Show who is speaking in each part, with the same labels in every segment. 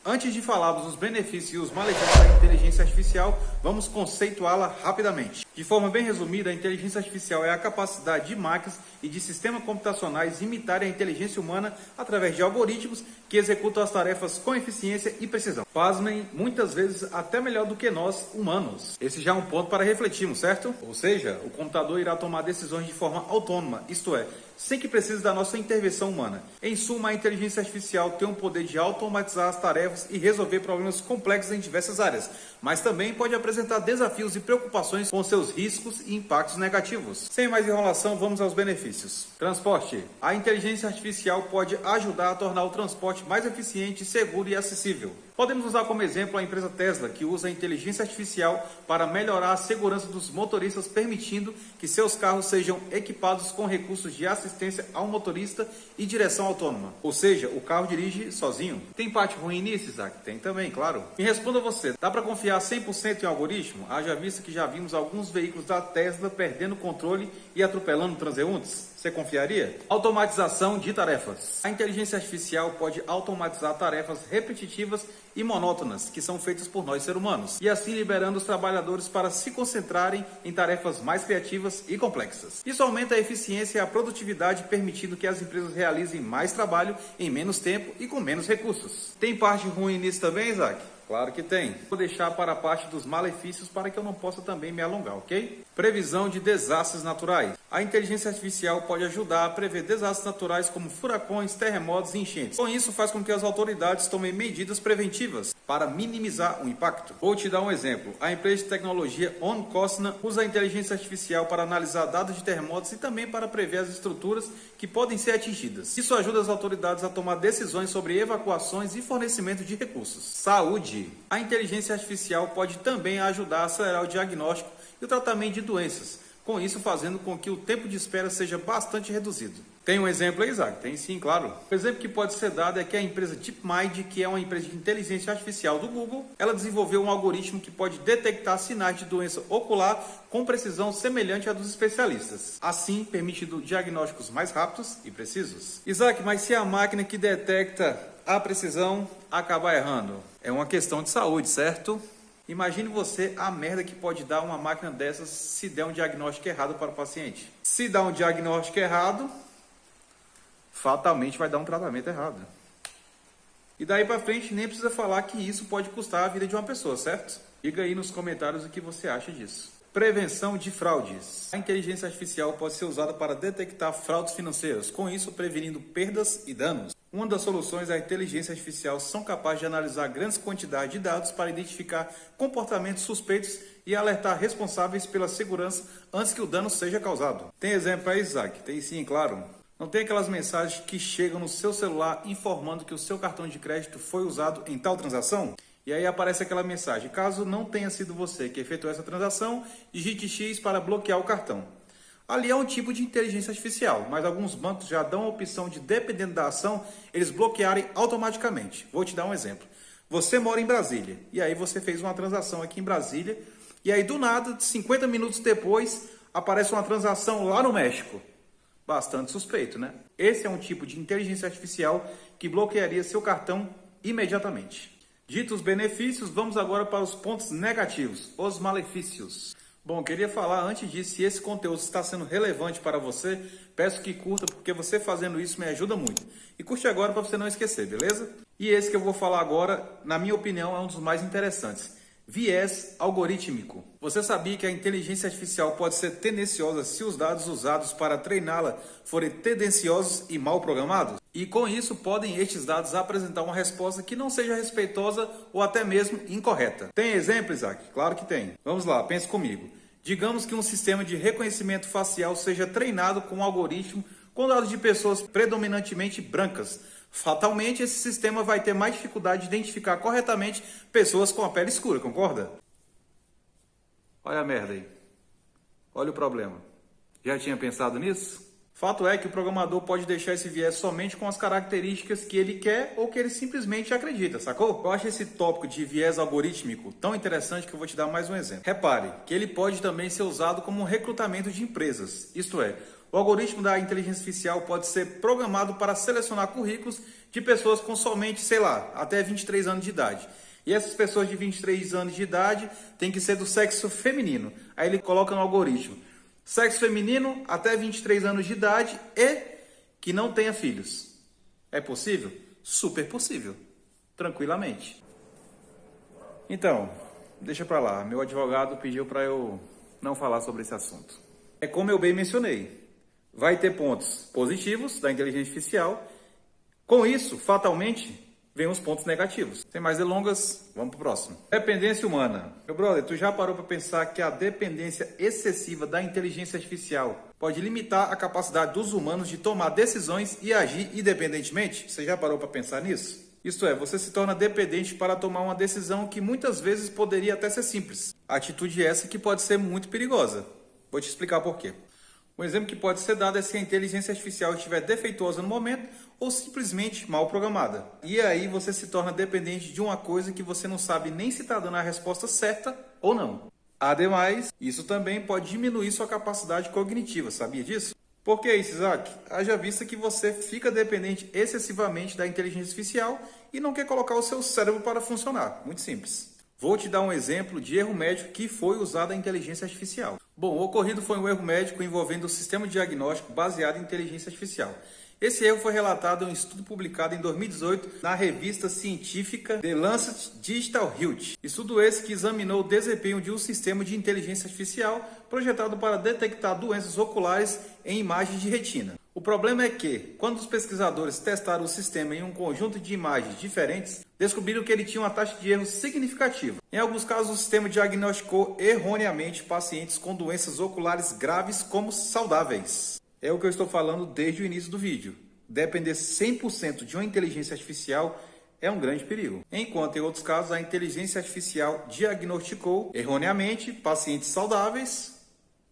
Speaker 1: Antes de falarmos dos benefícios e os malefícios da inteligência artificial, vamos conceituá-la rapidamente. De forma bem resumida, a inteligência artificial é a capacidade de máquinas e de sistemas computacionais imitarem a inteligência humana através de algoritmos que executam as tarefas com eficiência e precisão. Pasmem, muitas vezes até melhor do que nós, humanos. Esse já é um ponto para refletirmos, certo? Ou seja, o computador irá tomar decisões de forma autônoma, isto é, sem que precise da nossa intervenção humana. Em suma, a inteligência artificial tem o poder de automatizar as tarefas e resolver problemas complexos em diversas áreas, mas também pode apresentar desafios e preocupações com seus riscos e impactos negativos. Sem mais enrolação, vamos aos benefícios. Transporte. A inteligência artificial pode ajudar a tornar o transporte mais eficiente, seguro e acessível. Podemos usar como exemplo a empresa Tesla, que usa a inteligência artificial para melhorar a segurança dos motoristas, permitindo que seus carros sejam equipados com recursos de assistência ao motorista e direção autônoma. Ou seja, o carro dirige sozinho. Tem parte ruim nisso, Isaac? Tem também, claro. Me responda você, dá para confiar 100% em algoritmo? Haja visto que já vimos alguns veículos da Tesla perdendo o controle e atropelando transeuntes? Você confiaria? Automatização de tarefas. A inteligência artificial pode automatizar tarefas repetitivas e monótonas que são feitas por nós seres humanos, e assim liberando os trabalhadores para se concentrarem em tarefas mais criativas e complexas. Isso aumenta a eficiência e a produtividade, permitindo que as empresas realizem mais trabalho em menos tempo e com menos recursos. Tem parte ruim nisso também, Isaac? Claro que tem. Vou deixar para a parte dos malefícios para que eu não possa também me alongar, ok? Previsão de desastres naturais. A inteligência artificial pode ajudar a prever desastres naturais como furacões, terremotos e enchentes. Com isso, faz com que as autoridades tomem medidas preventivas para minimizar o impacto. Vou te dar um exemplo. A empresa de tecnologia OnCosna usa a inteligência artificial para analisar dados de terremotos e também para prever as estruturas que podem ser atingidas. Isso ajuda as autoridades a tomar decisões sobre evacuações e fornecimento de recursos. Saúde. A inteligência artificial pode também ajudar a acelerar o diagnóstico e o tratamento de doenças, com isso fazendo com que o tempo de espera seja bastante reduzido. Tem um exemplo aí, Isaac? Tem sim, claro. O exemplo que pode ser dado é que a empresa DeepMind, que é uma empresa de inteligência artificial do Google, ela desenvolveu um algoritmo que pode detectar sinais de doença ocular com precisão semelhante à dos especialistas, assim permitindo diagnósticos mais rápidos e precisos. Isaac, mas se a máquina que detecta a precisão acabar errando? É uma questão de saúde, certo? Imagine você a merda que pode dar uma máquina dessas se der um diagnóstico errado para o paciente. Se dá um diagnóstico errado, fatalmente vai dar um tratamento errado. E daí para frente nem precisa falar que isso pode custar a vida de uma pessoa, certo? Diga aí nos comentários o que você acha disso. Prevenção de fraudes. A inteligência artificial pode ser usada para detectar fraudes financeiras, com isso prevenindo perdas e danos. Uma das soluções é a inteligência artificial são capazes de analisar grandes quantidades de dados para identificar comportamentos suspeitos e alertar responsáveis pela segurança antes que o dano seja causado. Tem exemplo aí, Isaac? Tem sim, claro. Não tem aquelas mensagens que chegam no seu celular informando que o seu cartão de crédito foi usado em tal transação? E aí aparece aquela mensagem: caso não tenha sido você que efetuou essa transação, digite X para bloquear o cartão. Ali é um tipo de inteligência artificial, mas alguns bancos já dão a opção de, dependendo da ação, eles bloquearem automaticamente. Vou te dar um exemplo. Você mora em Brasília, e aí você fez uma transação aqui em Brasília, e aí do nada, 50 minutos depois, aparece uma transação lá no México. Bastante suspeito, né? Esse é um tipo de inteligência artificial que bloquearia seu cartão imediatamente. Dito os benefícios, vamos agora para os pontos negativos, os malefícios. Bom, queria falar antes disso, se esse conteúdo está sendo relevante para você, peço que curta, porque você fazendo isso me ajuda muito. E curte agora para você não esquecer, beleza? E esse que eu vou falar agora, na minha opinião, é um dos mais interessantes. Viés algorítmico. Você sabia que a inteligência artificial pode ser tendenciosa se os dados usados para treiná-la forem tendenciosos e mal programados? E com isso podem estes dados apresentar uma resposta que não seja respeitosa ou até mesmo incorreta. Tem exemplo, Isaac? Claro que tem. Vamos lá, pense comigo. Digamos que um sistema de reconhecimento facial seja treinado com um algoritmo com dados de pessoas predominantemente brancas. Fatalmente, esse sistema vai ter mais dificuldade de identificar corretamente pessoas com a pele escura, concorda? Olha a merda aí. Olha o problema. Já tinha pensado nisso? Fato é que o programador pode deixar esse viés somente com as características que ele quer ou que ele simplesmente acredita, sacou? Eu acho esse tópico de viés algorítmico tão interessante que eu vou te dar mais um exemplo. Repare que ele pode também ser usado como um recrutamento de empresas, isto é, O algoritmo da inteligência artificial pode ser programado para selecionar currículos de pessoas com somente, sei lá, até 23 anos de idade. E essas pessoas de 23 anos de idade têm que ser do sexo feminino. Aí ele coloca no algoritmo: sexo feminino até 23 anos de idade e que não tenha filhos. É possível? Super possível. Tranquilamente. Então, deixa pra lá. Meu advogado pediu para eu não falar sobre esse assunto. É como eu bem mencionei. Vai ter pontos positivos da inteligência artificial. Com isso, fatalmente, vem os pontos negativos. Sem mais delongas, vamos pro próximo. Dependência humana. Meu brother, tu já parou para pensar que a dependência excessiva da inteligência artificial pode limitar a capacidade dos humanos de tomar decisões e agir independentemente? Você já parou para pensar nisso? Isto é, você se torna dependente para tomar uma decisão que muitas vezes poderia até ser simples. Atitude essa que pode ser muito perigosa. Vou te explicar por quê. Um exemplo que pode ser dado é se a inteligência artificial estiver defeituosa no momento ou simplesmente mal programada. E aí você se torna dependente de uma coisa que você não sabe nem se está dando a resposta certa ou não. Ademais, isso também pode diminuir sua capacidade cognitiva, sabia disso? Por que isso, Isaac? Haja vista que você fica dependente excessivamente da inteligência artificial e não quer colocar o seu cérebro para funcionar. Muito simples. Vou te dar um exemplo de erro médico que foi usado a inteligência artificial. Bom, o ocorrido foi um erro médico envolvendo o sistema de diagnóstico baseado em inteligência artificial. Esse erro foi relatado em um estudo publicado em 2018 na revista científica The Lancet Digital Health. Estudo esse que examinou o desempenho de um sistema de inteligência artificial projetado para detectar doenças oculares em imagens de retina. O problema é que, quando os pesquisadores testaram o sistema em um conjunto de imagens diferentes, descobriram que ele tinha uma taxa de erro significativa. Em alguns casos, o sistema diagnosticou erroneamente pacientes com doenças oculares graves como saudáveis. É o que eu estou falando desde o início do vídeo. Depender 100% de uma inteligência artificial é um grande perigo. Enquanto em outros casos, a inteligência artificial diagnosticou erroneamente pacientes saudáveis,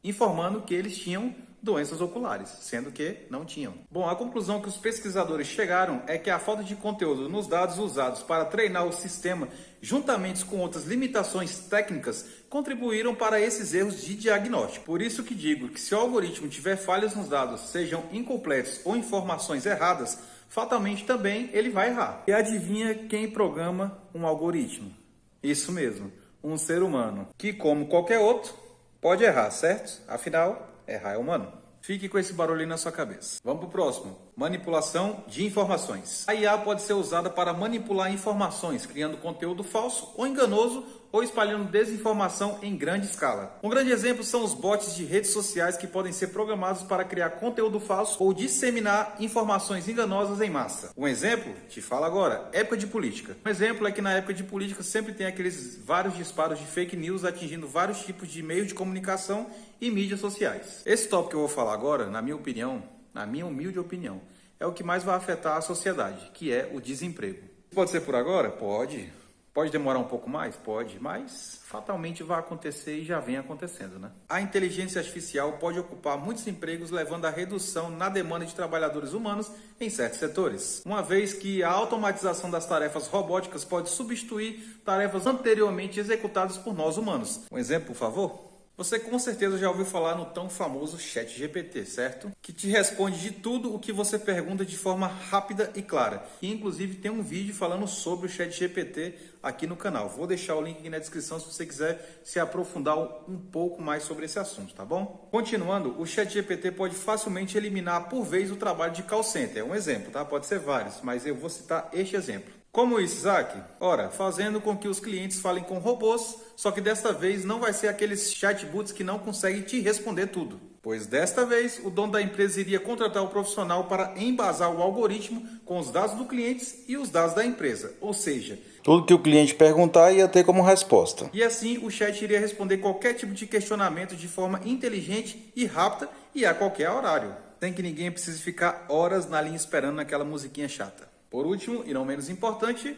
Speaker 1: informando que eles tinham doenças oculares, sendo que não tinham. Bom, a conclusão que os pesquisadores chegaram é que a falta de conteúdo nos dados usados para treinar o sistema, juntamente com outras limitações técnicas, contribuíram para esses erros de diagnóstico. Por isso que digo que se o algoritmo tiver falhas nos dados, sejam incompletos ou informações erradas, fatalmente também ele vai errar. E adivinha quem programa um algoritmo? Isso mesmo, um ser humano, que como qualquer outro, pode errar, certo? Afinal, errar é humano. Fique com esse barulho na sua cabeça. Vamos para o próximo. Manipulação de informações. A IA pode ser usada para manipular informações, criando conteúdo falso ou enganoso ou espalhando desinformação em grande escala. Um grande exemplo são os bots de redes sociais que podem ser programados para criar conteúdo falso ou disseminar informações enganosas em massa. Um exemplo, te falo agora, época de política. Um exemplo é que na época de política sempre tem aqueles vários disparos de fake news atingindo vários tipos de meios de comunicação e mídias sociais. Esse tópico que eu vou falar agora, na minha opinião, na minha humilde opinião, é o que mais vai afetar a sociedade, que é o desemprego. Pode ser por agora? Pode. Pode demorar um pouco mais? Pode, mas fatalmente vai acontecer e já vem acontecendo, né? A inteligência artificial pode ocupar muitos empregos, levando à redução na demanda de trabalhadores humanos em certos setores. Uma vez que a automatização das tarefas robóticas pode substituir tarefas anteriormente executadas por nós humanos. Um exemplo, por favor? Você com certeza já ouviu falar no tão famoso ChatGPT, certo? Que te responde de tudo o que você pergunta de forma rápida e clara. E inclusive tem um vídeo falando sobre o ChatGPT aqui no canal. Vou deixar o link aqui na descrição se você quiser se aprofundar um pouco mais sobre esse assunto, tá bom? Continuando, o ChatGPT pode facilmente eliminar por vez o trabalho de call center. É um exemplo, tá? Pode ser vários, mas eu vou citar este exemplo. Como isso, Isaac? Ora, fazendo com que os clientes falem com robôs, só que desta vez não vai ser aqueles chatbots que não conseguem te responder tudo. Pois desta vez, o dono da empresa iria contratar o profissional para embasar o algoritmo com os dados do cliente e os dados da empresa. Ou seja, tudo que o cliente perguntar ia ter como resposta. E assim, o chat iria responder qualquer tipo de questionamento de forma inteligente e rápida e a qualquer horário, sem que ninguém precise ficar horas na linha esperando naquela musiquinha chata. Por último, e não menos importante,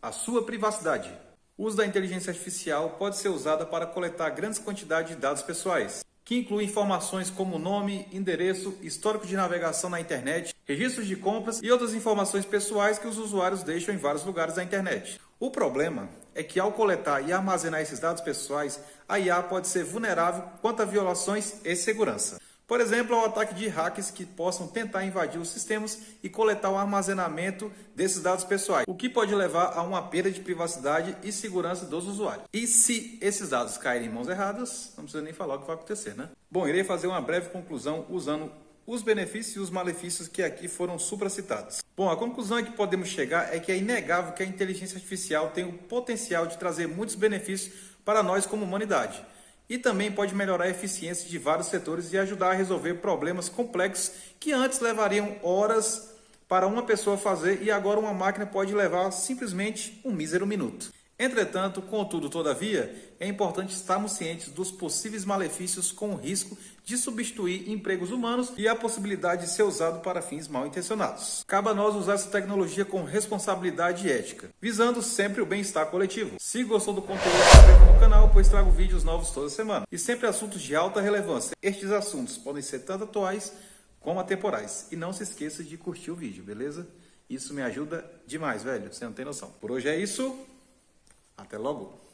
Speaker 1: a sua privacidade. O uso da inteligência artificial pode ser usada para coletar grandes quantidades de dados pessoais, que incluem informações como nome, endereço, histórico de navegação na internet, registros de compras e outras informações pessoais que os usuários deixam em vários lugares da internet. O problema é que ao coletar e armazenar esses dados pessoais, a IA pode ser vulnerável quanto a violações e segurança. Por exemplo, ao ataque de hackers que possam tentar invadir os sistemas e coletar o armazenamento desses dados pessoais, o que pode levar a uma perda de privacidade e segurança dos usuários. E se esses dados caírem em mãos erradas, não precisa nem falar o que vai acontecer, né? Bom, irei fazer uma breve conclusão usando os benefícios e os malefícios que aqui foram supracitados. Bom, a conclusão que podemos chegar é que é inegável que a inteligência artificial tem o potencial de trazer muitos benefícios para nós como humanidade. E também pode melhorar a eficiência de vários setores e ajudar a resolver problemas complexos que antes levariam horas para uma pessoa fazer e agora uma máquina pode levar simplesmente um mísero minuto. Entretanto, contudo, todavia, é importante estarmos cientes dos possíveis malefícios com o risco de substituir empregos humanos e a possibilidade de ser usado para fins mal intencionados. Cabe a nós usar essa tecnologia com responsabilidade e ética, visando sempre o bem-estar coletivo. Se gostou do conteúdo, se inscreva no canal, pois trago vídeos novos toda semana. E sempre assuntos de alta relevância. Estes assuntos podem ser tanto atuais como atemporais. E não se esqueça de curtir o vídeo, beleza? Isso me ajuda demais, velho. Você não tem noção. Por hoje é isso. Até logo!